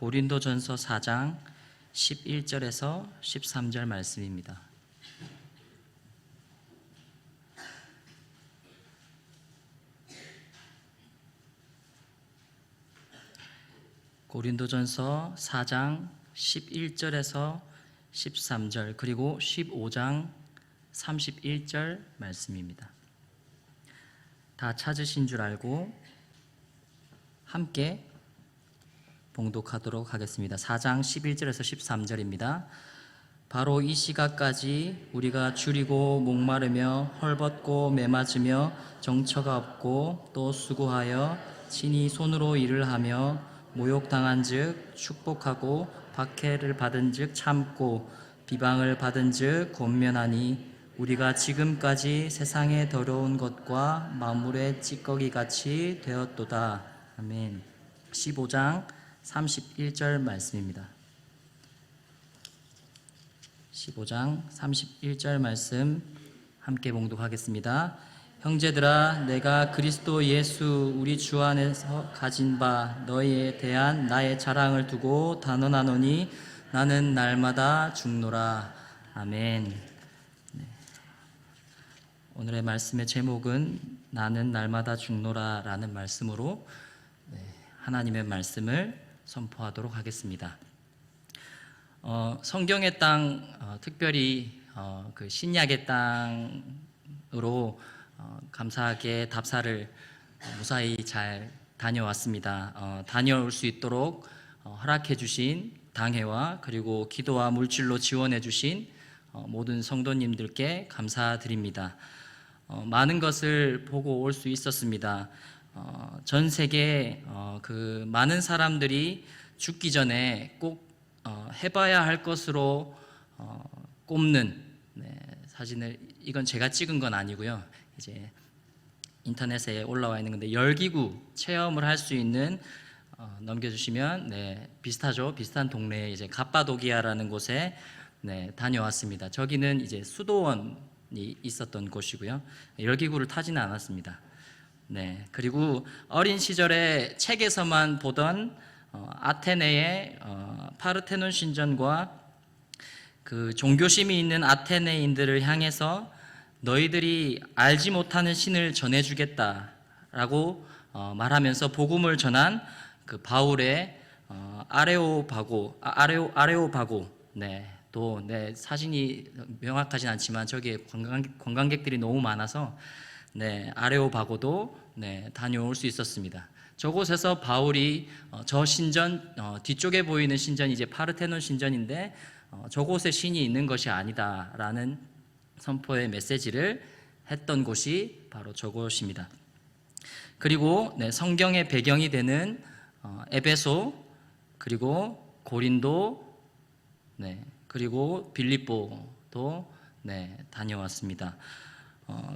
고린도전서 4장 11절에서 13절 말씀입니다. 고린도전서 4장 11절에서 13절 그리고 15장 31절 말씀입니다. 다 찾으신 줄 알고 함께 봉독하도록 하겠습니다. 4장 11절에서 13절입니다. 바로 이 시각까지 우리가 줄이고 목마르며 헐벗고 매맞으며 정처가 없고 또 수고하여 친히 손으로 일을 하며 모욕당한 즉 축복하고 박해를 받은 즉 참고 비방을 받은 즉 권면하니 우리가 지금까지 세상의 더러운 것과 만물의 찌꺼기같이 되었도다. 아멘. 15장 31절 말씀입니다. 15장 31절 말씀 함께 봉독하겠습니다. 형제들아, 내가 그리스도 예수 우리 주 안에서 가진 바 너희에 대한 나의 자랑을 두고 단언하노니 나는 날마다 죽노라. 아멘. 네. 오늘의 말씀의 제목은 나는 날마다 죽노라 라는 말씀으로 하나님의 말씀을 선포하도록 하겠습니다. 성경의 땅, 특별히 그 신약의 땅으로 감사하게 답사를 무사히 잘 다녀왔습니다. 다녀올 수 있도록 허락해 주신 당회와 그리고 기도와 물질로 지원해 주신 모든 성도님들께 감사드립니다. 많은 것을 보고 올 수 있었습니다. 전 세계 그 많은 사람들이 죽기 전에 꼭 해봐야 할 것으로 꼽는 사진을, 이건 제가 찍은 건 아니고요. 이제 인터넷에 올라와 있는 건데, 열기구 체험을 할 수 있는 넘겨주시면 비슷하죠. 비슷한 동네에 이제 갑바도기아라는 곳에 다녀왔습니다. 저기는 이제 수도원이 있었던 곳이고요. 열기구를 타지는 않았습니다. 그리고 어린 시절에 책에서만 보던 아테네의 파르테논 신전과 그 종교심이 있는 아테네인들을 향해서 너희들이 알지 못하는 신을 전해주겠다라고 말하면서 복음을 전한 그 바울의 아레오바고, 또 사진이 명확하진 않지만 저기에 관광객들이 너무 많아서 아레오바고도 다녀올 수 있었습니다. 저곳에서 바울이 저 신전 뒤쪽에 보이는 신전이 이제 파르테논 신전인데 저곳에 신이 있는 것이 아니다라는 선포의 메시지를 했던 곳이 바로 저곳입니다. 그리고 성경의 배경이 되는 에베소, 그리고 고린도, 그리고 빌립보도 다녀왔습니다.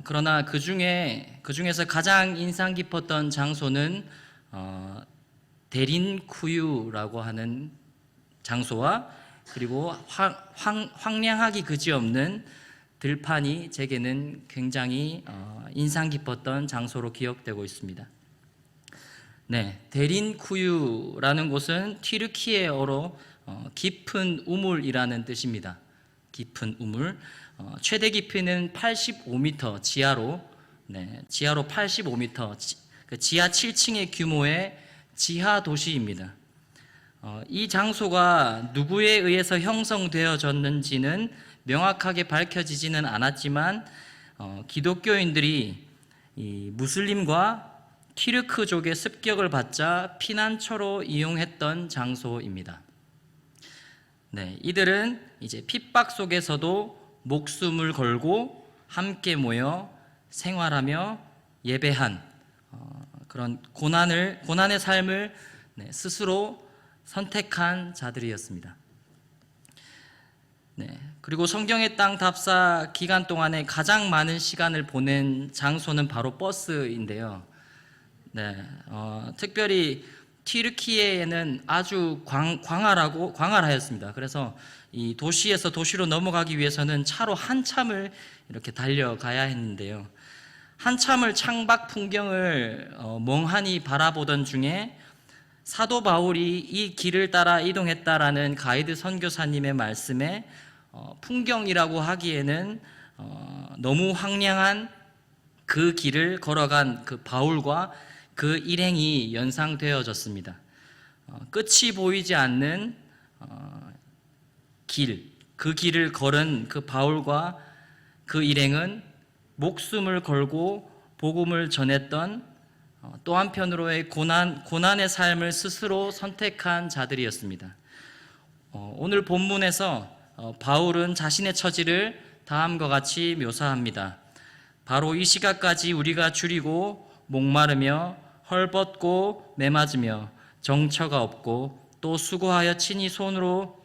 그러나 그 중에서 가장 인상 깊었던 장소는 데린쿠유라고 하는 장소와 그리고 황량하기 그지없는 들판이 제게는 굉장히 인상 깊었던 장소로 기억되고 있습니다. 데린쿠유라는 곳은 튀르키예어로 깊은 우물이라는 뜻입니다. 깊은 우물. 최대 깊이는 85m, 지하로 85m, 지하 7층의 규모의 지하 도시입니다. 이 장소가 누구에 의해서 형성되어졌는지는 명확하게 밝혀지지는 않았지만 기독교인들이 이 무슬림과 키르크족의 습격을 받자 피난처로 이용했던 장소입니다. 이들은 이제 핍박 속에서도 목숨을 걸고 함께 모여 생활하며 예배한 그런 고난의 삶을 스스로 선택한 자들이었습니다. 그리고 성경의 땅 답사 기간 동안에 가장 많은 시간을 보낸 장소는 바로 버스인데요. 특별히 튀르키예에는 아주 광활하였습니다. 그래서 이 도시에서 도시로 넘어가기 위해서는 차로 한참을 이렇게 달려가야 했는데요. 한참을 창밖 풍경을 멍하니 바라보던 중에 사도 바울이 이 길을 따라 이동했다라는 가이드 선교사님의 말씀에 풍경이라고 하기에는 너무 황량한 그 길을 걸어간 그 바울과 그 일행이 연상되어졌습니다. 끝이 보이지 않는 그 길을 걸은 그 바울과 그 일행은 목숨을 걸고 복음을 전했던 또 한편으로의 고난의 삶을 스스로 선택한 자들이었습니다. 오늘 본문에서 바울은 자신의 처지를 다음과 같이 묘사합니다. 바로 이 시각까지 우리가 줄이고 목마르며 헐벗고 매맞으며 정처가 없고 또 수고하여 친히 손으로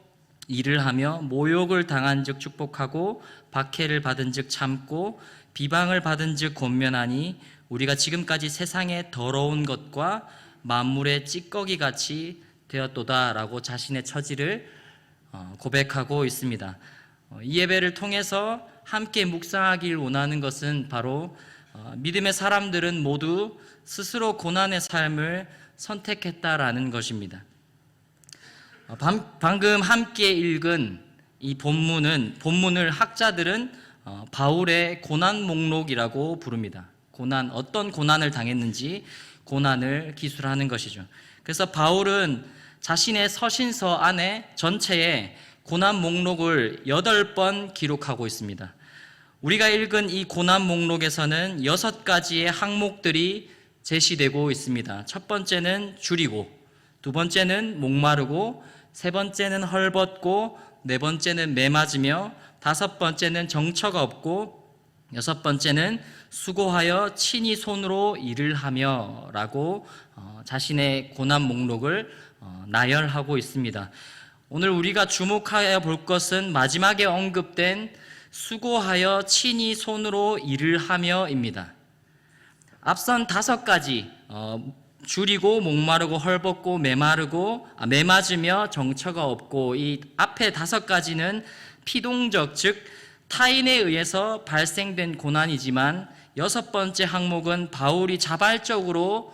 일을 하며 모욕을 당한즉 축복하고 박해를 받은즉 참고 비방을 받은즉 권면하니 우리가 지금까지 세상의 더러운 것과 만물의 찌꺼기같이 되었도다라고 자신의 처지를 고백하고 있습니다. 이 예배를 통해서 함께 묵상하길 원하는 것은 바로 믿음의 사람들은 모두 스스로 고난의 삶을 선택했다라는 것입니다. 방금 함께 읽은 이 본문을 학자들은 바울의 고난 목록이라고 부릅니다. 어떤 고난을 당했는지 고난을 기술하는 것이죠. 그래서 바울은 자신의 서신서 안에 전체에 고난 목록을 8번 기록하고 있습니다. 우리가 읽은 이 고난 목록에서는 6가지의 항목들이 제시되고 있습니다. 첫 번째는 줄이고, 두 번째는 목마르고, 세 번째는 헐벗고, 네 번째는 매맞으며, 다섯 번째는 정처가 없고, 여섯 번째는 수고하여 친히 손으로 일을 하며 라고 자신의 고난 목록을 나열하고 있습니다. 오늘 우리가 주목하여 볼 것은 마지막에 언급된 수고하여 친히 손으로 일을 하며입니다. 앞선 5가지 줄이고 목마르고 헐벗고 매맞으며 정처가 없고 이 앞에 5가지는 피동적 즉 타인에 의해서 발생된 고난이지만 6번째 항목은 바울이 자발적으로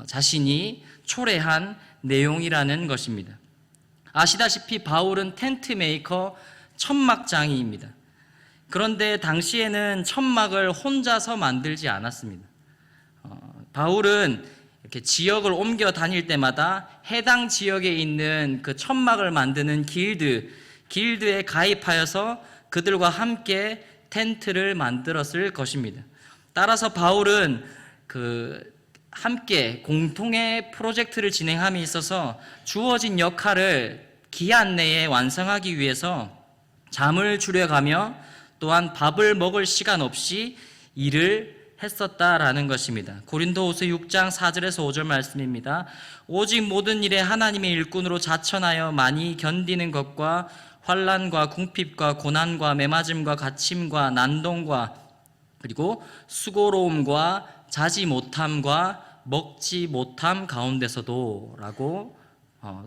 자신이 초래한 내용이라는 것입니다. 아시다시피 바울은 텐트 메이커 천막장이입니다. 그런데 당시에는 천막을 혼자서 만들지 않았습니다. 바울은 이렇게 지역을 옮겨 다닐 때마다 해당 지역에 있는 그 천막을 만드는 길드에 가입하여서 그들과 함께 텐트를 만들었을 것입니다. 따라서 바울은 함께 공통의 프로젝트를 진행함에 있어서 주어진 역할을 기한 내에 완성하기 위해서 잠을 줄여가며 또한 밥을 먹을 시간 없이 일을 했었다라는 것입니다. 고린도후서 6장 4절에서 5절 말씀입니다. 오직 모든 일에 하나님의 일꾼으로 자천하여 많이 견디는 것과 환난과 궁핍과 고난과 매맞음과 갇힘과 난동과 그리고 수고로움과 자지 못함과 먹지 못함 가운데서도 라고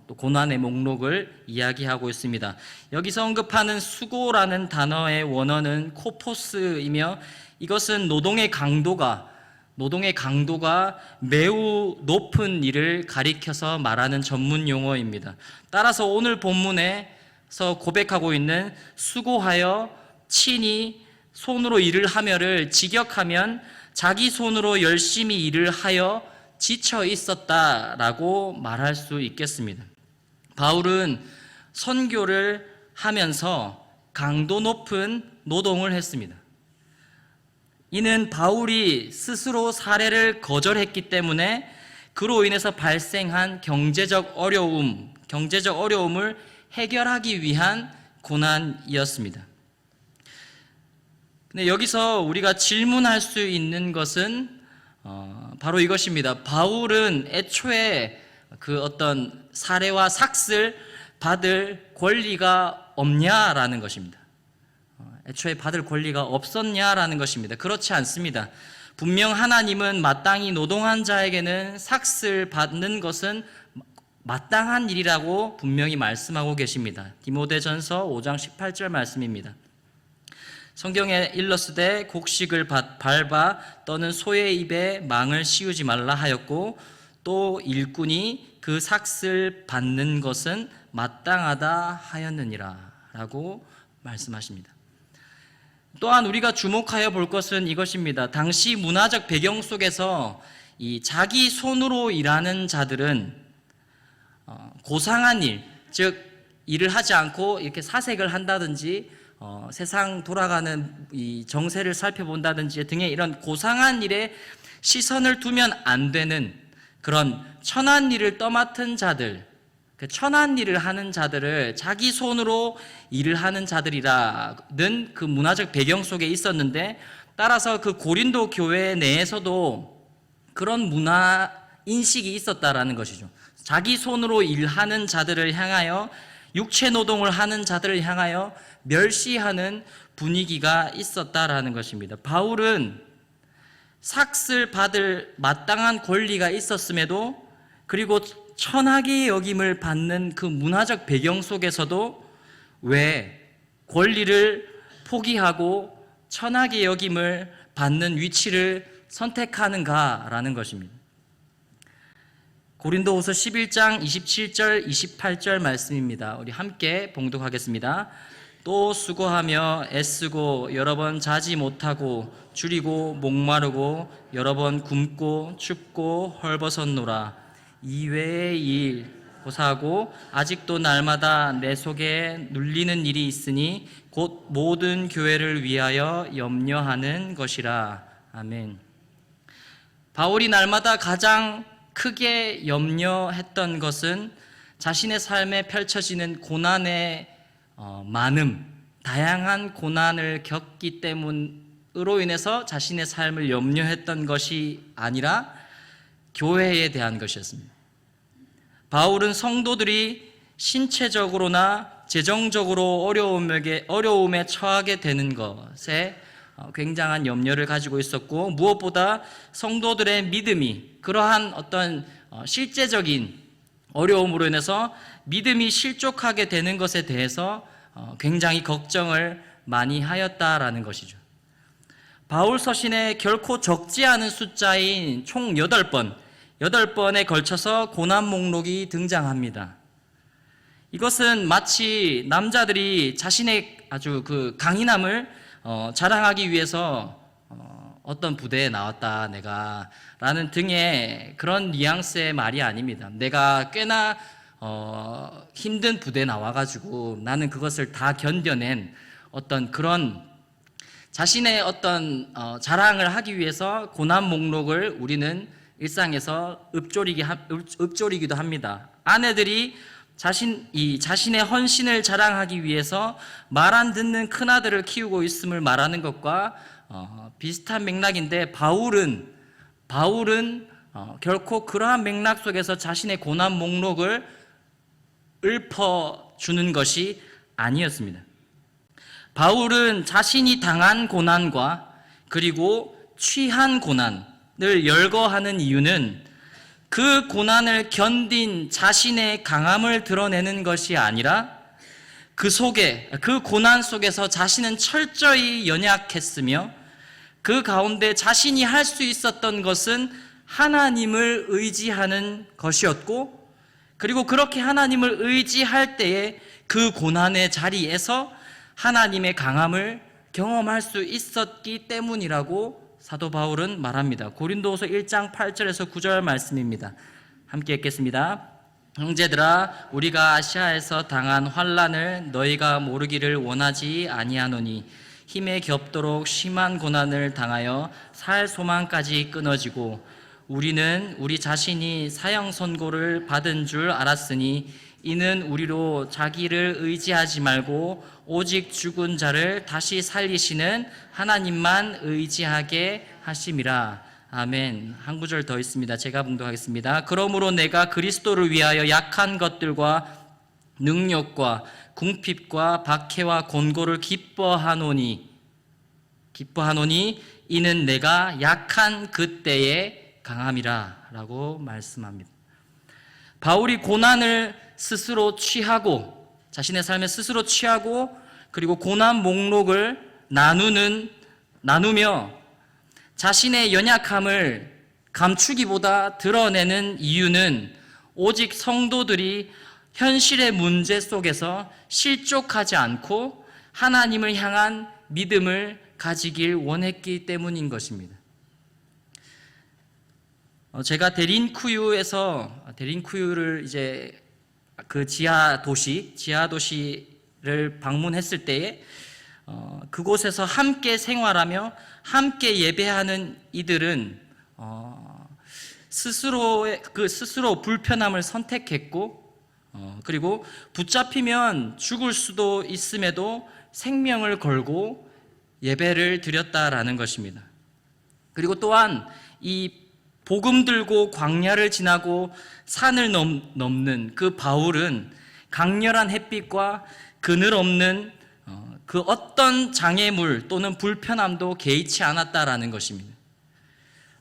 또 고난의 목록을 이야기하고 있습니다. 여기서 언급하는 수고라는 단어의 원어는 코포스이며 이것은 노동의 강도가 매우 높은 일을 가리켜서 말하는 전문 용어입니다. 따라서 오늘 본문에서 고백하고 있는 수고하여 친히 손으로 일을 하며를 직역하면 자기 손으로 열심히 일을 하여 지쳐 있었다라고 말할 수 있겠습니다. 바울은 선교를 하면서 강도 높은 노동을 했습니다. 이는 바울이 스스로 사례를 거절했기 때문에 그로 인해서 발생한 경제적 어려움을 해결하기 위한 고난이었습니다. 근데 여기서 우리가 질문할 수 있는 것은 바로 이것입니다. 바울은 애초에 그 어떤 사례와 삭슬 받을 권리가 없냐라는 것입니다. 애초에 받을 권리가 없었냐라는 것입니다. 그렇지 않습니다. 분명 하나님은 마땅히 노동한 자에게는 삭슬 받는 것은 마땅한 일이라고 분명히 말씀하고 계십니다. 디모데전서 5장 18절 말씀입니다. 성경에 일렀으되 곡식을 밟아 떠는 소의 입에 망을 씌우지 말라 하였고 또 일꾼이 그 삭슬 받는 것은 마땅하다 하였느니라 라고 말씀하십니다. 또한 우리가 주목하여 볼 것은 이것입니다. 당시 문화적 배경 속에서 이 자기 손으로 일하는 자들은 고상한 일, 즉 일을 하지 않고 이렇게 사색을 한다든지 세상 돌아가는 이 정세를 살펴본다든지 등의 이런 고상한 일에 시선을 두면 안 되는 그런 천한 일을 떠맡은 자들, 그 천한 일을 하는 자들을 자기 손으로 일을 하는 자들이라는 그 문화적 배경 속에 있었는데, 따라서 그 고린도 교회 내에서도 그런 문화 인식이 있었다라는 것이죠. 자기 손으로 일하는 자들을 향하여, 육체 노동을 하는 자들을 향하여 멸시하는 분위기가 있었다라는 것입니다. 바울은 삭슬 받을 마땅한 권리가 있었음에도, 그리고 천하게 여김을 받는 그 문화적 배경 속에서도 왜 권리를 포기하고 천하게 여김을 받는 위치를 선택하는가라는 것입니다. 고린도후서 11장 27절 28절 말씀입니다. 우리 함께 봉독하겠습니다. 또 수고하며 애쓰고 여러 번 자지 못하고 줄이고 목마르고 여러 번 굶고 춥고 헐벗었노라. 이외의 일 고사하고 아직도 날마다 내 속에 눌리는 일이 있으니 곧 모든 교회를 위하여 염려하는 것이라. 아멘. 바울이 날마다 가장 크게 염려했던 것은 자신의 삶에 펼쳐지는 고난의 다양한 고난을 겪기 때문으로 인해서 자신의 삶을 염려했던 것이 아니라 교회에 대한 것이었습니다. 바울은 성도들이 신체적으로나 재정적으로 어려움에 처하게 되는 것에 굉장한 염려를 가지고 있었고, 무엇보다 성도들의 믿음이 그러한 어떤 실제적인 어려움으로 인해서 믿음이 실족하게 되는 것에 대해서 굉장히 걱정을 많이 하였다라는 것이죠. 바울 서신에 결코 적지 않은 숫자인 총 8번에 걸쳐서 고난 목록이 등장합니다. 이것은 마치 남자들이 자신의 아주 그 강인함을 자랑하기 위해서 어떤 부대에 나왔다 내가 라는 등의 그런 뉘앙스의 말이 아닙니다. 내가 꽤나 힘든 부대에 나와가지고 나는 그것을 다 견뎌낸 어떤 그런 자신의 어떤 자랑을 하기 위해서 고난 목록을 우리는 일상에서 읊조리기도 합니다. 아내들이 자신의 헌신을 자랑하기 위해서 말 안 듣는 큰아들을 키우고 있음을 말하는 것과 비슷한 맥락인데, 바울은 결코 그러한 맥락 속에서 자신의 고난 목록을 읊어주는 것이 아니었습니다. 바울은 자신이 당한 고난과 그리고 취한 고난을 열거하는 이유는 그 고난을 견딘 자신의 강함을 드러내는 것이 아니라 그 고난 속에서 자신은 철저히 연약했으며 그 가운데 자신이 할 수 있었던 것은 하나님을 의지하는 것이었고, 그리고 그렇게 하나님을 의지할 때에 그 고난의 자리에서 하나님의 강함을 경험할 수 있었기 때문이라고 사도 바울은 말합니다. 고린도후서 1장 8절에서 9절 말씀입니다. 함께 읽겠습니다. 형제들아, 우리가 아시아에서 당한 환난을 너희가 모르기를 원하지 아니하노니 힘에 겹도록 심한 고난을 당하여 살 소망까지 끊어지고 우리는 우리 자신이 사형 선고를 받은 줄 알았으니 이는 우리로 자기를 의지하지 말고 오직 죽은 자를 다시 살리시는 하나님만 의지하게 하심이라. 아멘. 한 구절 더 있습니다. 제가 봉독하겠습니다. 그러므로 내가 그리스도를 위하여 약한 것들과 능력과 궁핍과 박해와 곤고를 기뻐하노니 이는 내가 약한 그때에 강함이라 라고 말씀합니다. 바울이 고난을 스스로 취하고, 자신의 삶에 스스로 취하고, 그리고 고난 목록을 나누며 자신의 연약함을 감추기보다 드러내는 이유는 오직 성도들이 현실의 문제 속에서 실족하지 않고 하나님을 향한 믿음을 가지길 원했기 때문인 것입니다. 제가 데린쿠유를 이제 그 지하 도시를 방문했을 때에 그곳에서 함께 생활하며 함께 예배하는 이들은 스스로 불편함을 선택했고 그리고 붙잡히면 죽을 수도 있음에도 생명을 걸고 예배를 드렸다라는 것입니다. 그리고 또한 이 복음 들고 광야를 지나고 산을 넘는 그 바울은 강렬한 햇빛과 그늘 없는 그 어떤 장애물 또는 불편함도 개의치 않았다라는 것입니다.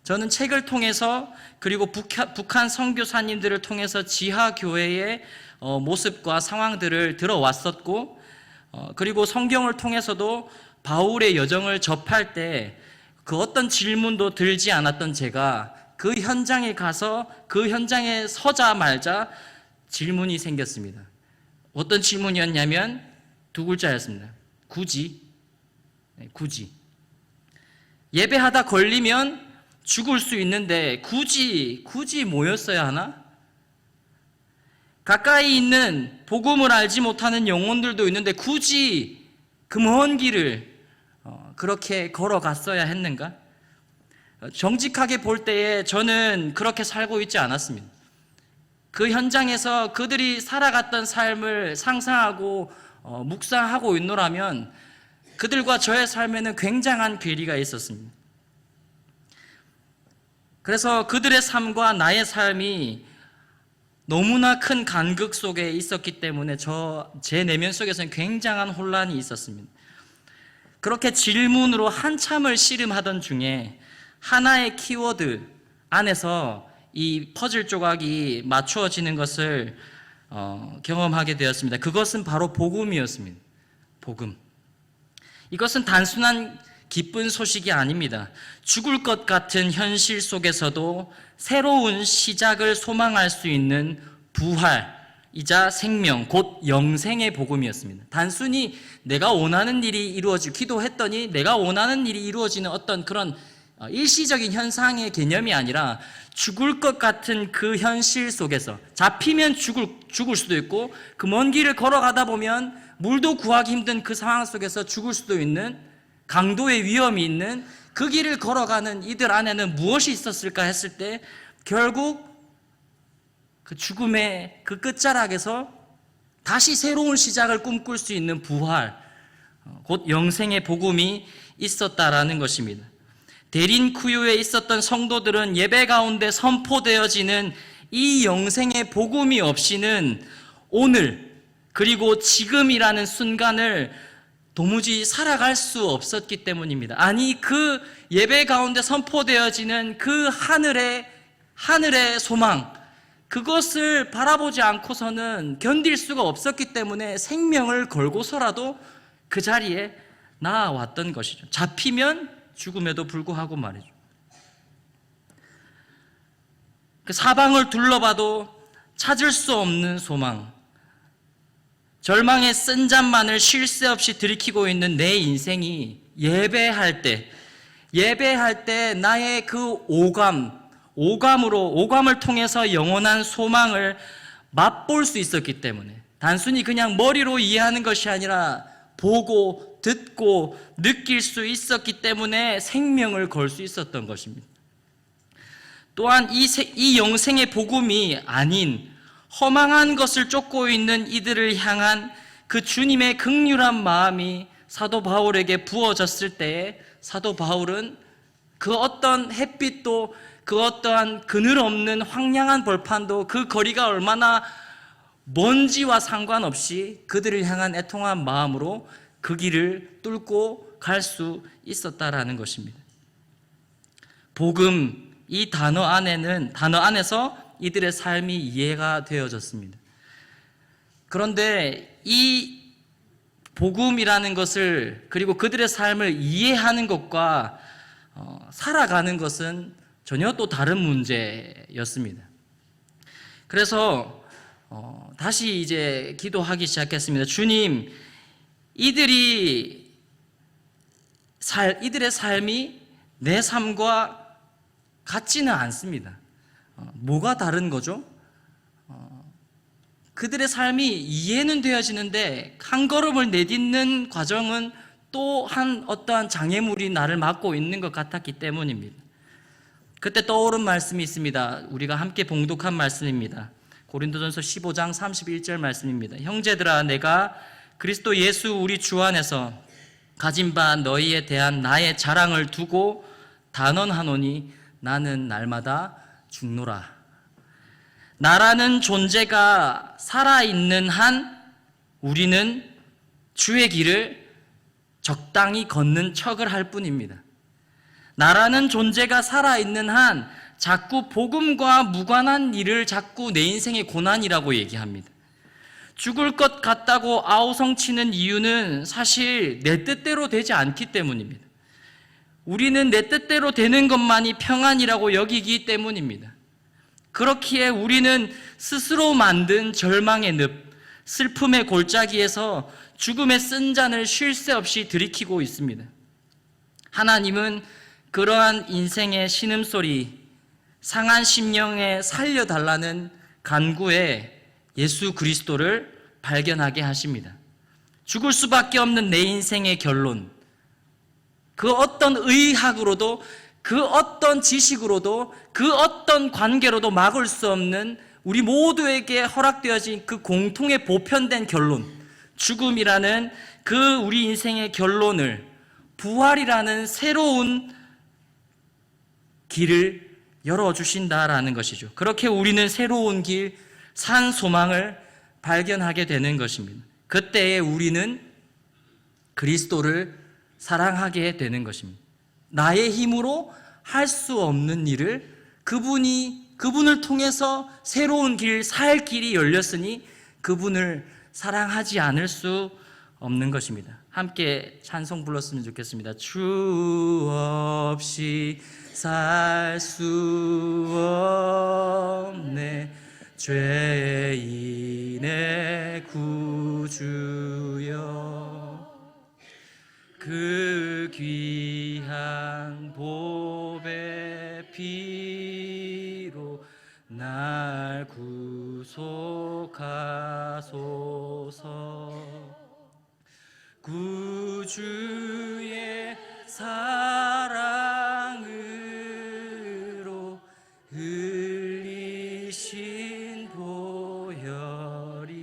저는 책을 통해서 그리고 북한 선교사님들을 통해서 지하교회의 모습과 상황들을 들어왔었고 그리고 성경을 통해서도 바울의 여정을 접할 때 그 어떤 질문도 들지 않았던 제가 그 현장에 가서 그 현장에 서자 말자 질문이 생겼습니다. 어떤 질문이었냐면 두 글자였습니다. 굳이 예배하다 걸리면 죽을 수 있는데 굳이 뭐였어야 하나? 가까이 있는 복음을 알지 못하는 영혼들도 있는데 굳이 그 먼 길을 그렇게 걸어갔어야 했는가? 정직하게 볼 때에 저는 그렇게 살고 있지 않았습니다. 그 현장에서 그들이 살아갔던 삶을 상상하고 묵상하고 있노라면 그들과 저의 삶에는 굉장한 괴리가 있었습니다. 그래서 그들의 삶과 나의 삶이 너무나 큰 간극 속에 있었기 때문에 제 내면 속에서는 굉장한 혼란이 있었습니다. 그렇게 질문으로 한참을 씨름하던 중에 하나의 키워드 안에서 이 퍼즐 조각이 맞추어지는 것을 경험하게 되었습니다. 그것은 바로 복음이었습니다. 복음. 이것은 단순한 기쁜 소식이 아닙니다. 죽을 것 같은 현실 속에서도 새로운 시작을 소망할 수 있는 부활이자 생명, 곧 영생의 복음이었습니다. 단순히 내가 원하는 일이 기도했더니 내가 원하는 일이 이루어지는 어떤 그런 일시적인 현상의 개념이 아니라 죽을 것 같은 그 현실 속에서 잡히면 죽을 수도 있고 그 먼 길을 걸어가다 보면 물도 구하기 힘든 그 상황 속에서 죽을 수도 있는 강도의 위험이 있는 그 길을 걸어가는 이들 안에는 무엇이 있었을까 했을 때 결국 그 죽음의 그 끝자락에서 다시 새로운 시작을 꿈꿀 수 있는 부활, 곧 영생의 복음이 있었다라는 것입니다. 데린쿠유에 있었던 성도들은 예배 가운데 선포되어지는 이 영생의 복음이 없이는 오늘 그리고 지금이라는 순간을 도무지 살아갈 수 없었기 때문입니다. 아니 그 예배 가운데 선포되어지는 그 하늘의 소망, 그것을 바라보지 않고서는 견딜 수가 없었기 때문에 생명을 걸고서라도 그 자리에 나아왔던 것이죠. 잡히면 죽음에도 불구하고 말이죠. 그 사방을 둘러봐도 찾을 수 없는 소망, 절망의 쓴 잠만을 쉴 새 없이 들이키고 있는 내 인생이 예배할 때 나의 그 오감을 통해서 영원한 소망을 맛볼 수 있었기 때문에 단순히 그냥 머리로 이해하는 것이 아니라 보고 듣고 느낄 수 있었기 때문에 생명을 걸 수 있었던 것입니다. 또한 이 영생의 복음이 아닌 허망한 것을 쫓고 있는 이들을 향한 그 주님의 긍휼한 마음이 사도 바울에게 부어졌을 때에 사도 바울은 그 어떤 햇빛도 그 어떠한 그늘 없는 황량한 벌판도 그 거리가 얼마나 먼지와 상관없이 그들을 향한 애통한 마음으로 그 길을 뚫고 갈 수 있었다라는 것입니다. 복음, 이 단어 안에서 이들의 삶이 이해가 되어졌습니다. 그런데 이 복음이라는 것을 그리고 그들의 삶을 이해하는 것과 살아가는 것은 전혀 또 다른 문제였습니다. 그래서 다시 이제 기도하기 시작했습니다. 주님, 이들의 삶이 내 삶과 같지는 않습니다. 뭐가 다른 거죠? 그들의 삶이 이해는 되어지는데 한 걸음을 내딛는 과정은 또 어떠한 장애물이 나를 막고 있는 것 같았기 때문입니다. 그때 떠오른 말씀이 있습니다. 우리가 함께 봉독한 말씀입니다. 고린도전서 15장 31절 말씀입니다. 형제들아, 내가 그리스도 예수 우리 주 안에서 가진 바 너희에 대한 나의 자랑을 두고 단언하노니 나는 날마다 죽노라. 나라는 존재가 살아있는 한 우리는 주의 길을 적당히 걷는 척을 할 뿐입니다. 나라는 존재가 살아있는 한 자꾸 복음과 무관한 일을 자꾸 내 인생의 고난이라고 얘기합니다. 죽을 것 같다고 아우성치는 이유는 사실 내 뜻대로 되지 않기 때문입니다. 우리는 내 뜻대로 되는 것만이 평안이라고 여기기 때문입니다. 그렇기에 우리는 스스로 만든 절망의 늪, 슬픔의 골짜기에서 죽음의 쓴 잔을 쉴 새 없이 들이키고 있습니다. 하나님은 그러한 인생의 신음소리, 상한 심령에 살려달라는 간구에 예수 그리스도를 발견하게 하십니다. 죽을 수밖에 없는 내 인생의 결론, 그 어떤 의학으로도, 그 어떤 지식으로도, 그 어떤 관계로도 막을 수 없는 우리 모두에게 허락되어진 그 공통의 보편된 결론, 죽음이라는 그 우리 인생의 결론을 부활이라는 새로운 길을 열어주신다라는 것이죠. 그렇게 우리는 새로운 길, 산 소망을 발견하게 되는 것입니다. 그때에 우리는 그리스도를 사랑하게 되는 것입니다. 나의 힘으로 할 수 없는 일을 그분을 통해서 새로운 길, 살 길이 열렸으니 그분을 사랑하지 않을 수 없는 것입니다. 함께 찬송 불렀으면 좋겠습니다. 주 없이 살 수 없네 죄인의 구주여 그 귀한 보배 피로 날 구속하소서 구주의 사랑으로 흘리신 보혈이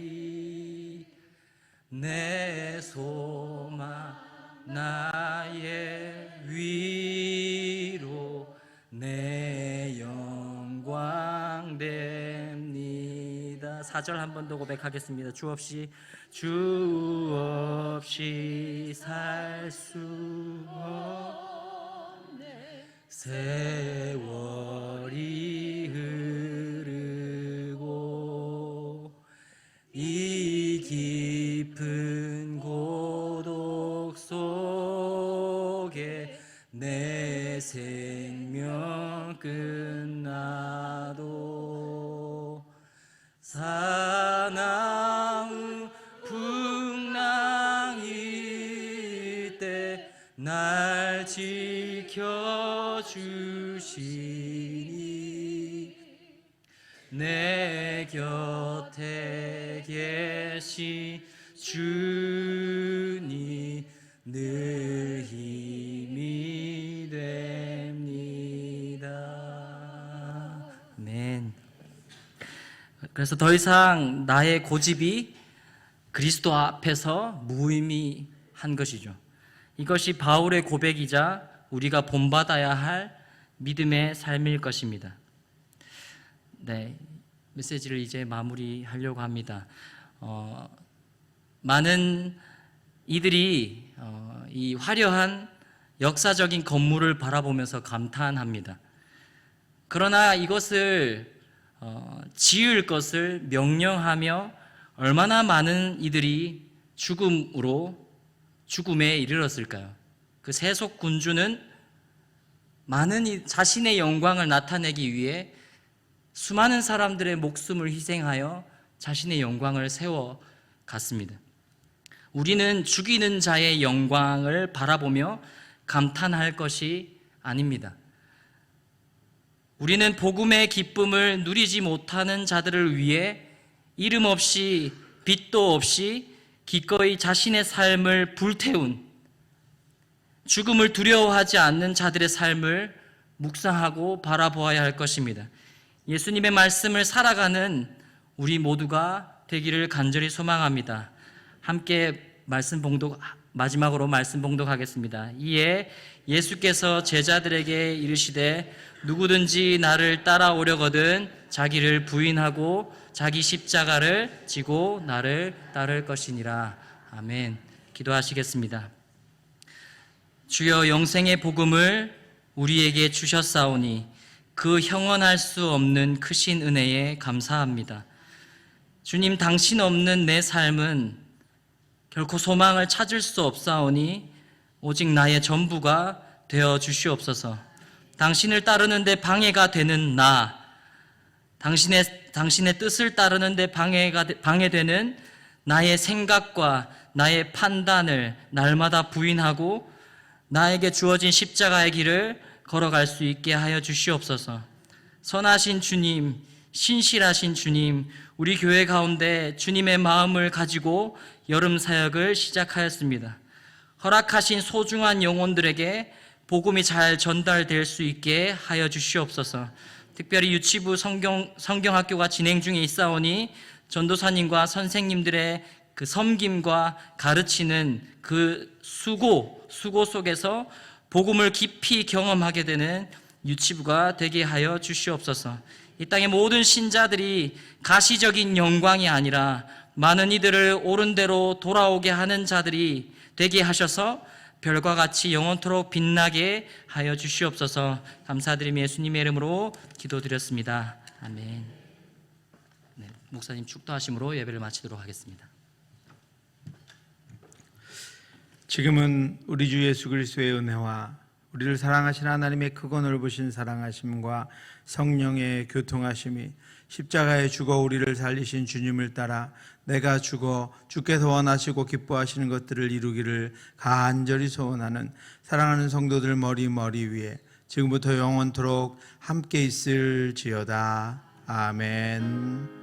내 소망 나의 위로 내 영광 됩니다. 4절 한 번 더 고백하겠습니다. 주 없이 살 수 없네 세월이 흐르고 이 깊은 고독 속에 내 생명 끝나도 사나운 풍랑일 때 날 지켜주시니 내 곁에 계신 주니 늘 힘이 됩니다. 아멘. 그래서 더 이상 나의 고집이 그리스도 앞에서 무의미한 것이죠. 이것이 바울의 고백이자 우리가 본받아야 할 믿음의 삶일 것입니다. 네, 메시지를 이제 마무리하려고 합니다. 많은 이들이 이 화려한 역사적인 건물을 바라보면서 감탄합니다. 그러나 이것을 지을 것을 명령하며 얼마나 많은 이들이 죽음에 이르렀을까요? 그 세속 군주는 자신의 영광을 나타내기 위해 수많은 사람들의 목숨을 희생하여 자신의 영광을 세워 갔습니다. 우리는 죽이는 자의 영광을 바라보며 감탄할 것이 아닙니다. 우리는 복음의 기쁨을 누리지 못하는 자들을 위해 이름 없이 빛도 없이 기꺼이 자신의 삶을 불태운, 죽음을 두려워하지 않는 자들의 삶을 묵상하고 바라보아야 할 것입니다. 예수님의 말씀을 살아가는 우리 모두가 되기를 간절히 소망합니다. 함께 마지막으로 말씀 봉독하겠습니다. 이에 예수께서 제자들에게 이르시되 누구든지 나를 따라오려거든 자기를 부인하고 자기 십자가를 지고 나를 따를 것이니라. 아멘. 기도하시겠습니다. 주여, 영생의 복음을 우리에게 주셨사오니 그 형언할 수 없는 크신 은혜에 감사합니다. 주님, 당신 없는 내 삶은 결코 소망을 찾을 수 없사오니 오직 나의 전부가 되어 주시옵소서. 당신을 따르는데 방해가 되는 나, 당신의 뜻을 따르는데 방해되는 나의 생각과 나의 판단을 날마다 부인하고 나에게 주어진 십자가의 길을 걸어갈 수 있게 하여 주시옵소서. 선하신 주님, 신실하신 주님, 우리 교회 가운데 주님의 마음을 가지고 여름 사역을 시작하였습니다. 허락하신 소중한 영혼들에게 복음이 잘 전달될 수 있게 하여 주시옵소서. 특별히 유치부 성경학교가 진행 중에 있사오니 전도사님과 선생님들의 그 섬김과 가르치는 그 수고 속에서 복음을 깊이 경험하게 되는 유치부가 되게 하여 주시옵소서. 이 땅의 모든 신자들이 가시적인 영광이 아니라 많은 이들을 옳은 대로 돌아오게 하는 자들이 되게 하셔서 별과 같이 영원토록 빛나게 하여 주시옵소서. 감사드리며 예수님의 이름으로 기도드렸습니다. 아멘. 네, 목사님 축도하심으로 예배를 마치도록 하겠습니다. 지금은 우리 주 예수 그리스도의 은혜와 우리를 사랑하신 하나님의 크고 넓으신 사랑하심과 성령의 교통하심이 십자가에 죽어 우리를 살리신 주님을 따라 내가 죽어 주께서 원하시고 기뻐하시는 것들을 이루기를 간절히 소원하는 사랑하는 성도들 머리 위에 지금부터 영원토록 함께 있을지어다. 아멘.